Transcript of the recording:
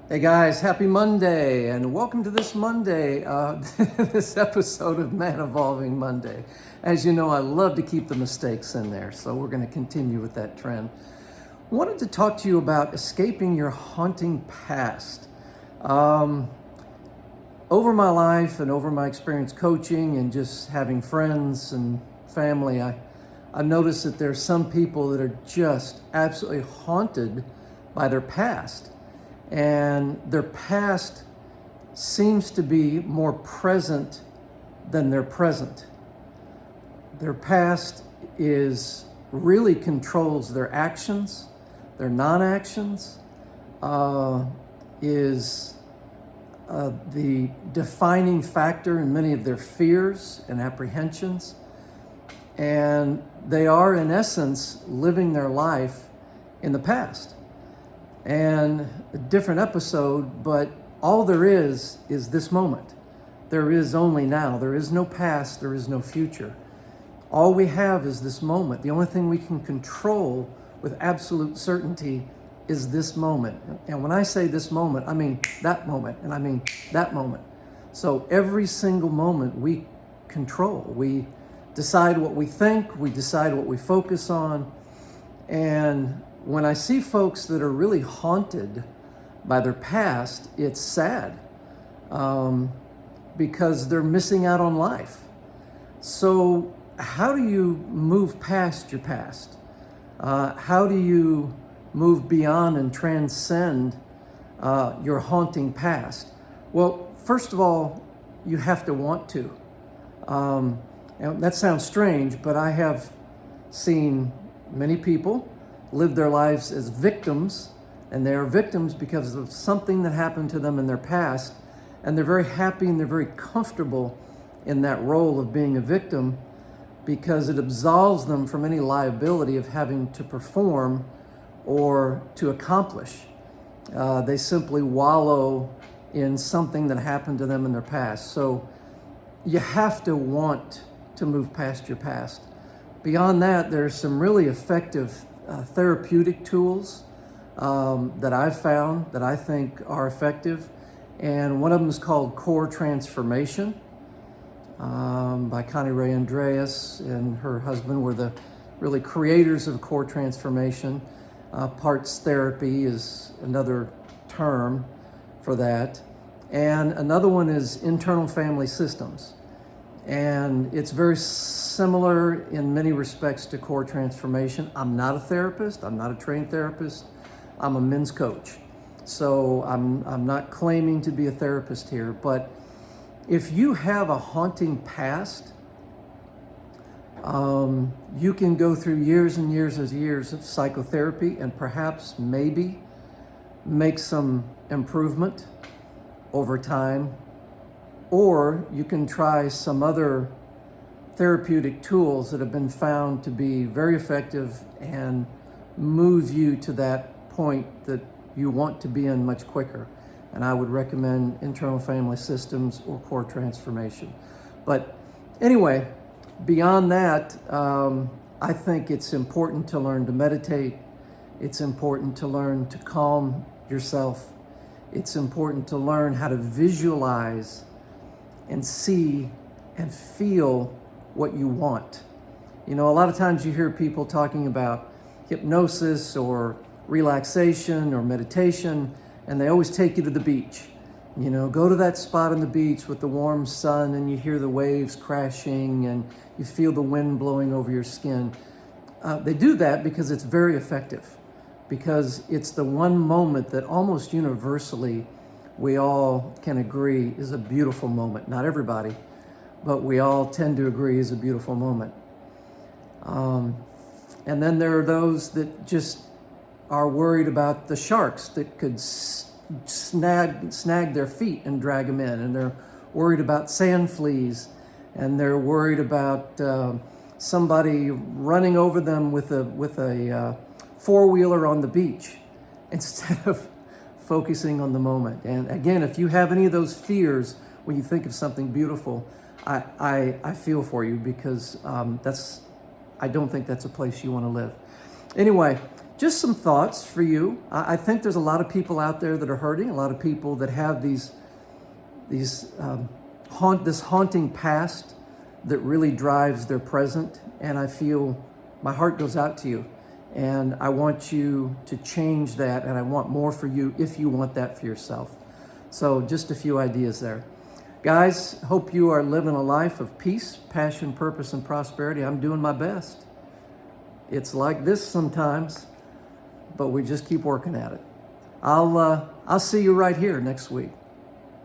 Hey guys, happy Monday and welcome to this Monday, this episode of ManEvolving Monday. As you know, I love to keep the mistakes in there, so we're going to continue with that trend. I wanted to talk to you about escaping your haunting past. Over my life and over my experience coaching and just having friends and family, I've noticed that there's some people that are just absolutely haunted by their past. And their past seems to be more present than their present. Their past really controls their actions, their non-actions, is the defining factor in many of their fears and apprehensions. And they are, in essence, living their life in the past. And a different episode, but all there is this moment. There is only now. There is no past, there is no future. All we have is this moment. The only thing we can control with absolute certainty is this moment. And when I say this moment, I mean that moment, and I mean that moment. So every single moment we control. We decide what we think, we decide what we focus on, and when I see folks that are really haunted by their past, it's sad because they're missing out on life. So how do you move past your past? How do you move beyond and transcend your haunting past? Well, first of all, you have to want to. And that sounds strange, but I have seen many people live their lives as victims, and they are victims because of something that happened to them in their past, and they're very happy and they're very comfortable in that role of being a victim because it absolves them from any liability of having to perform or to accomplish. They simply wallow in something that happened to them in their past. So you have to want to move past your past. Beyond that, there's some really effective therapeutic tools that I've found that I think are effective. And one of them is called Core Transformation by Connie Ray Andreas and her husband were the really creators of Core Transformation. Parts therapy is another term for that. And another one is Internal Family Systems. And it's very similar in many respects to Core Transformation. I'm not a therapist. I'm not a trained therapist. I'm a men's coach. So I'm not claiming to be a therapist here. But if you have a haunting past, you can go through years and years and years of psychotherapy and perhaps maybe make some improvement over time. Or you can try some other therapeutic tools that have been found to be very effective and move you to that point that you want to be in much quicker. And I would recommend Internal Family Systems or Core Transformation. But anyway, beyond that, I think it's important to learn to meditate. It's important to learn to calm yourself. It's important to learn how to visualize and see and feel what you want. You know, a lot of times you hear people talking about hypnosis or relaxation or meditation, and they always take you to the beach. You know, go to that spot on the beach with the warm sun and you hear the waves crashing and you feel the wind blowing over your skin. They do that because it's very effective, because it's the one moment that almost universally we all can agree is a beautiful moment. Not everybody, but we all tend to agree is a beautiful moment. And then there are those that just are worried about the sharks that could snag their feet and drag them in. And they're worried about sand fleas. And they're worried about somebody running over them with a four-wheeler on the beach instead of focusing on the moment. And again, if you have any of those fears when you think of something beautiful, I feel for you, because I don't think that's a place you want to live. Anyway, just some thoughts for you. I think there's a lot of people out there that are hurting, a lot of people that have this haunting past that really drives their present. And I feel my heart goes out to you. And I want you to change that, and I want more for you if you want that for yourself. So just a few ideas there. Guys, hope you are living a life of peace, passion, purpose, and prosperity. I'm doing my best. It's like this sometimes, but we just keep working at it. I'll see you right here next week.